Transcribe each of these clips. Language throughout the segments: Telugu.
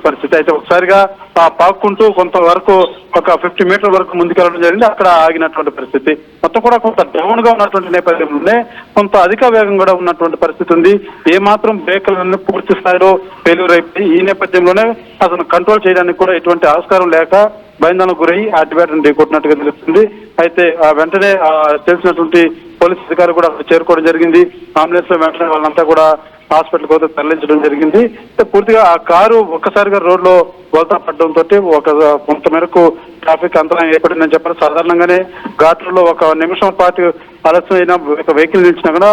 పరిస్థితి. అయితే ఒకసారిగా పాక్కుంటూ కొంతవరకు ఒక 50 మీటర్ల వరకు ముందుకెళ్ళడం జరిగింది. అక్కడ ఆగినటువంటి పరిస్థితి. మొత్తం కూడా కొంత డౌన్ గా ఉన్నటువంటి నేపథ్యంలోనే కొంత అధిక వేగం కూడా ఉన్నటువంటి పరిస్థితి ఉంది. ఏమాత్రం బ్రేకులను పూర్తి స్థాయిలో ఫెయిల్యూర్ అయిపోయి ఈ నేపథ్యంలోనే అతను కంట్రోల్ చేయడానికి కూడా ఎటువంటి ఆస్కారం లేక భయాందోళనకు గురై ఆ డివైడర్ ఢీకొట్టినట్టుగా తెలుస్తుంది. అయితే వెంటనే తెలిసినటువంటి పోలీసు అధికారులు కూడా చేరుకోవడం జరిగింది. అంబులెన్స్ లో వెంటనే వాళ్ళంతా కూడా హాస్పిటల్ కోసం తరలించడం జరిగింది. పూర్తిగా ఆ కారు ఒక్కసారిగా రోడ్ లో బోల్తా పడడంతో కొంత మేరకు ట్రాఫిక్ అంతరాయం ఏర్పడిందని చెప్పాలి. సాధారణంగానే ఘాట్లలో ఒక నిమిషం పాటు ఆలస్యమైన ఒక వెహికల్ నిలిచినా కూడా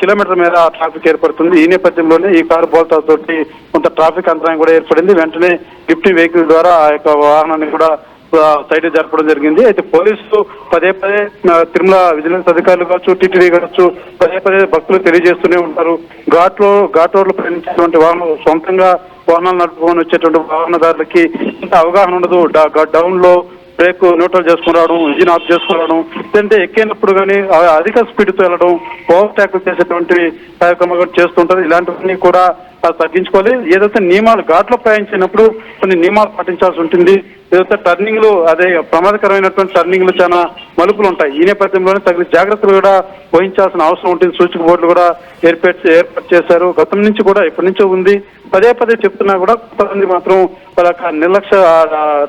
కిలోమీటర్ మీద ట్రాఫిక్ ఏర్పడుతుంది. ఈ నేపథ్యంలోనే ఈ కారు బోల్తా తోటి కొంత ట్రాఫిక్ అంతరాయం కూడా ఏర్పడింది. వెంటనే గిఫ్టీ వెహికల్ ద్వారా ఆ యొక్క వాహనాన్ని కూడా సైడ్ జరపడం జరిగింది. అయితే పోలీసులు పదే తిరుమల విజిలెన్స్ అధికారులు కావచ్చు, టీటీడీ కావచ్చు పదే భక్తులు తెలియజేస్తూనే ఉంటారు. ఘాట్ రోడ్లు ప్రయాణించేటువంటి వాహనం సొంతంగా వాహనాలు నడుపుకొని వచ్చేటువంటి వాహనదారులకి ఇంత అవగాహన ఉండదు. డౌన్ లో బ్రేక్ న్యూట్రల్ చేసుకుని రావడం, ఇంజిన్ ఆఫ్ చేసుకుని రావడం, లేదంటే ఎక్కినప్పుడు కానీ అధిక స్పీడ్ తో వెళ్ళడం, ఓవర్ ట్యాకిల్ చేసేటువంటి కార్యక్రమాలు చేస్తుంటారు. ఇలాంటివన్నీ కూడా తగ్గించుకోవాలి. ఏదైతే నియమాలు ఘాట్లో ప్రయాణించినప్పుడు కొన్ని నియమాలు పాటించాల్సి ఉంటుంది. ఏదైతే టర్నింగ్లు అదే ప్రమాదకరమైనటువంటి టర్నింగ్లు చాలా మలుపులు ఉంటాయి. ఈ నేపథ్యంలోనే తగిన జాగ్రత్తలు కూడా వహించాల్సిన అవసరం ఉంటుంది. సూచక బోర్డులు కూడా ఏర్పాటు చేశారు. గతం నుంచి కూడా ఎప్పటి నుంచో ఉంది. పదే చెప్తున్నా కూడా కొంతమంది మాత్రం వాళ్ళ నిర్లక్ష్య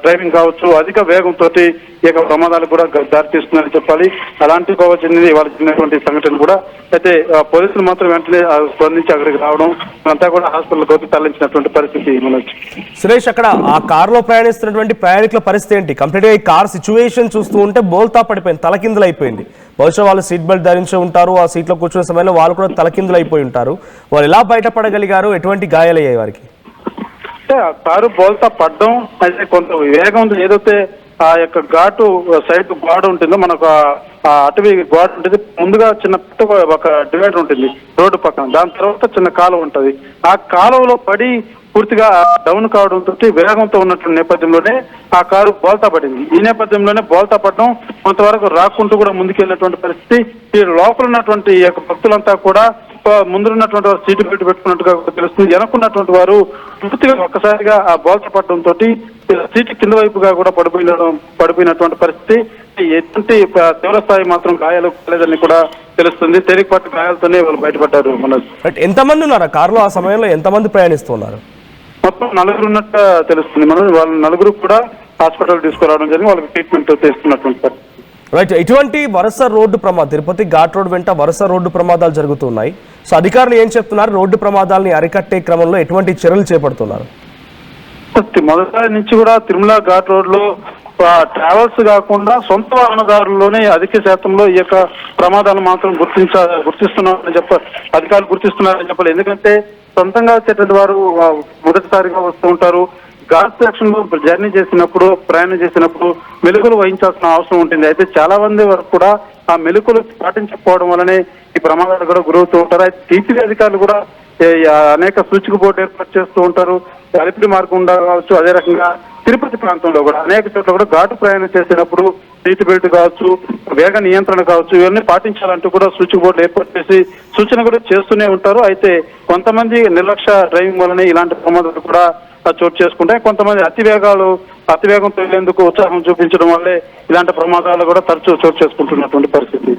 డ్రైవింగ్ కావచ్చు, అధిక వేగంతో ఈ యొక్క ప్రమాదాలు కూడా దారితీస్తున్నారని చెప్పాలి. అలాంటి చెందింది వాళ్ళ చెందినటువంటి సంఘటన కూడా. అయితే పోలీసులు మాత్రం వెంటనే స్పందించి అక్కడికి రావడం, అంతా కూడా హాస్పిటల్ కోసం తరలించినటువంటి పరిస్థితి మనకి. సురేష్, అక్కడ ఆ కారులో ప్రయాణిస్తున్నటువంటి ప్రయాణికుల పరిస్థితి ఏంటి? కంప్లీట్ గా ఈ కార్ సిచ్యువేషన్ చూస్తూ ఉంటే బోల్తా పడిపోయింది, తలకిందులు అయిపోయింది. బహుశా వాళ్ళు సీట్ బెల్ట్ ధరించి ఉంటారు, ఆ సీట్లో కూర్చునే సమయంలో వాళ్ళు కూడా తలకిందులు అయిపోయి ఉంటారు. వాళ్ళు ఎలా బయటపడగలిగారు? ఎటువంటి గాయాలయ్యాయి వారికి? అంటే ఆ కారు బోల్తా పడ్డం అయితే కొంత వేగం ఏదైతే ఆ యొక్క ఘాటు సైడ్ గోడ ఉంటుందో, మనకు అటవీ గోడ ఉంటుంది. ముందుగా చిన్న ఒక డివైడర్ ఉంటుంది రోడ్డు పక్కన, దాని తర్వాత చిన్న కాలువ ఉంటుంది. ఆ కాలువలో పడి పూర్తిగా డౌన్ కావడంతో వేగంతో ఉన్నటువంటి నేపథ్యంలోనే ఆ కారు బోల్తా పడింది. ఈ నేపథ్యంలోనే బోల్తా పడడం కొంతవరకు రాకుంటూ కూడా ముందుకెళ్ళినటువంటి పరిస్థితి. ఈ లోపల ఉన్నటువంటి ఈ యొక్క భక్తులంతా కూడా ముందున్నటువంటి వారు సీటు బెల్ట్ పెట్టుకున్నట్టుగా తెలుస్తుంది. వెనక్కున్నటువంటి వారు పూర్తిగా ఒక్కసారిగా ఆ బోల్తా పడడంతో సీటు కింద వైపుగా కూడా పడిపోయినటువంటి పరిస్థితి. ఎటువంటి తీవ్ర స్థాయి మాత్రం గాయాలు కాలేదని కూడా తెలుస్తుంది. తేలికపాటి గాయాలతోనే వాళ్ళు బయటపడ్డారు. ఎంతమంది ఉన్నారు కారులో? ఆ సమయంలో ఎంతమంది ప్రయాణిస్తున్నారు? మొత్తం 4 ఉన్నట్టు తెలుస్తుంది. వాళ్ళ 4 కూడా హాస్పిటల్ తీసుకురావడం జరిగింది. వాళ్ళకి ట్రీట్మెంట్ చేస్తున్నటువంటి పరిస్థితి. రైట్. ఇటువంటి వరుస రోడ్డు ప్రమాదం, తిరుపతి ఘాట్ రోడ్ వెంట వరుస రోడ్డు ప్రమాదాలు జరుగుతున్నాయి. సో అధికారులు ఏం చెప్తున్నారు? రోడ్డు ప్రమాదాలని అరికట్టే క్రమంలో ఎటువంటి చర్యలు చేపడుతున్నారు? మొదటి నుంచి కూడా తిరుమల ఘాట్ రోడ్ లో ట్రావెల్స్ కాకుండా సొంత వాహనదారుల్లోనే అధిక శాతంలో ఈ యొక్క ప్రమాదాలు మాత్రం గుర్తిస్తున్నారని అధికారులు గుర్తిస్తున్నారని చెప్పాలి. ఎందుకంటే సొంతంగా వచ్చేటువంటి వారు మొదటిసారిగా వస్తూ ఉంటారు. ఘాట్ సెక్షన్ లో జర్నీ చేసినప్పుడు, ప్రయాణం చేసినప్పుడు మెలకువలు వహించాల్సిన అవసరం ఉంటుంది. అయితే చాలా మంది వరకు కూడా ఆ మెలకువలు పాటించకపోవడం వల్లనే ఈ ప్రమాదాలు కూడా గురవుతూ ఉంటారు. అయితే టీటీడీ అధికారులు కూడా అనేక సూచిక బోర్డు ఏర్పాటు చేస్తూ ఉంటారు. అలిపిరి మార్గం కావచ్చు, అదే రకంగా తిరుపతి ప్రాంతంలో కూడా అనేక చోట్ల కూడా ఘాటు ప్రయాణం చేసేటప్పుడు సీట్ బెల్ట్ కావచ్చు, వేగ నియంత్రణ కావచ్చు, ఇవన్నీ పాటించాలంటూ కూడా సూచిక బోర్డు ఏర్పాటు చేసి సూచన కూడా చేస్తూనే ఉంటారు. అయితే కొంతమంది నిర్లక్ష్య డ్రైవింగ్ వల్లనే ఇలాంటి ప్రమాదాలు కూడా చోటు చేసుకుంటాయి. కొంతమంది అతివేగంతో వెళ్లేందుకు ఉత్సాహం చూపించడం వల్లే ఇలాంటి ప్రమాదాలు కూడా తరచూ చోటు చేసుకుంటున్నటువంటి పరిస్థితి.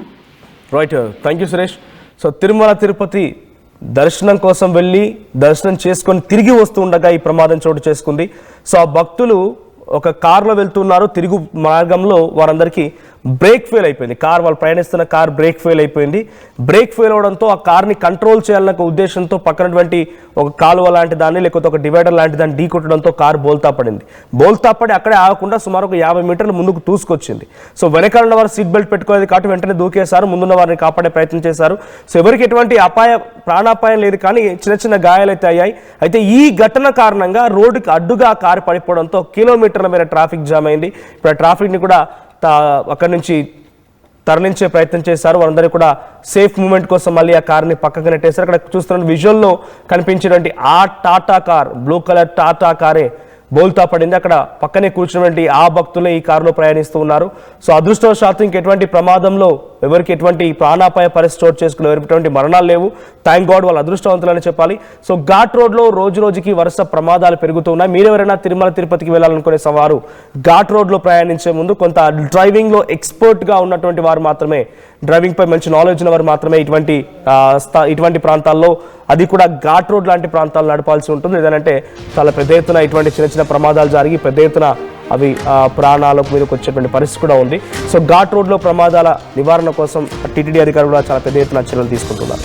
Right. Thank you Suresh. So Tirumala Tirupati దర్శనం కోసం వెళ్ళి దర్శనం చేసుకొని తిరిగి వస్తూ ఉండగా ఈ ప్రమాదం చోటు చేసుకుంది. సో ఆ భక్తులు ఒక కారులో వెళ్తున్నారు. తిరుగు మార్గంలో వారందరికీ బ్రేక్ ఫెయిల్ అయిపోయింది. వాళ్ళు ప్రయాణిస్తున్న కార్ బ్రేక్ ఫెయిల్ అయిపోయింది. బ్రేక్ ఫెయిల్ అవడంతో ఆ కార్ని కంట్రోల్ చేయాలన్న ఉద్దేశంతో పక్కనటువంటి ఒక కాలువ లాంటి దాన్ని, లేకపోతే ఒక డివైడర్ లాంటి దాన్ని ఢీకొట్టడంతో కారు బోల్తా పడింది. బోల్తా పడి అక్కడే ఆగకుండా సుమారు ఒక 50 మీటర్లు ముందుకు దూసుకొచ్చింది. సో వెనకాల ఉన్న వారు సీట్ బెల్ట్ పెట్టుకోలేదు కాబట్టి వెంటనే దూకేశారు. ముందున్న వారిని కాపాడే ప్రయత్నం చేశారు. సో ఎవరికి ఎటువంటి ప్రాణాపాయం లేదు, కానీ చిన్న గాయాలు అయితే అయ్యాయి. అయితే ఈ ఘటన కారణంగా రోడ్డుకి అడ్డుగా కారు పడిపోవడంతో కిలోమీటర్ల మేర ట్రాఫిక్ జామ్ అయింది. ఇప్పుడు ఆ ట్రాఫిక్ని కూడా అక్కడి నుంచి తరలించే ప్రయత్నం చేశారు. వారందరూ కూడా సేఫ్ మూమెంట్ కోసం మళ్ళీ ఆ కార్ని పక్కకు నెట్టేశారు. అక్కడ చూస్తున్న విజువల్లో కనిపించినటువంటి ఆ Tata car, blue colour Tata కారే బోల్తా పడింది. అక్కడ పక్కనే కూర్చున్నటువంటి ఆ భక్తులే ఈ కారులో ప్రయాణిస్తూ ఉన్నారు. సో అదృష్టవశాత్తు ఇంకెటువంటి ప్రమాదంలో ఎవరికి ఎటువంటి ప్రాణాపాయ పరిస్థితి చోటు చేసుకుని ఎటువంటి మరణాలు లేవు. థ్యాంక్ గాడ్, వాళ్ళు అదృష్టవంతులని చెప్పాలి. సో ఘాట్ రోడ్లో రోజు రోజుకి వరుస ప్రమాదాలు పెరుగుతూ ఉన్నాయి. మీరెవరైనా తిరుమల తిరుపతికి వెళ్ళాలనుకునే వారు ఘాట్ రోడ్లో ప్రయాణించే ముందు కొంత డ్రైవింగ్లో ఎక్స్పర్ట్గా ఉన్నటువంటి వారు మాత్రమే, డ్రైవింగ్ పై మంచి నాలెడ్జ్ ఉన్న వారు మాత్రమే ఇటువంటి ప్రాంతాల్లో, అది కూడా ఘాట్ రోడ్ లాంటి ప్రాంతాలు నడపాల్సి ఉంటుంది. ఏదంటే చాలా పెద్ద ఎత్తున ఇటువంటి చిన్న చిన్న ప్రమాదాలు జరిగి పెద్ద ఎత్తున అవి ప్రాణాలకు మీదకి వచ్చేటువంటి పరిస్థితి కూడా ఉంది. సో ఘాట్ రోడ్లో ప్రమాదాల నివారణ కోసం టీటీడీ అధికారులు కూడా చాలా పెద్ద ఎత్తున చర్యలు తీసుకుంటున్నారు.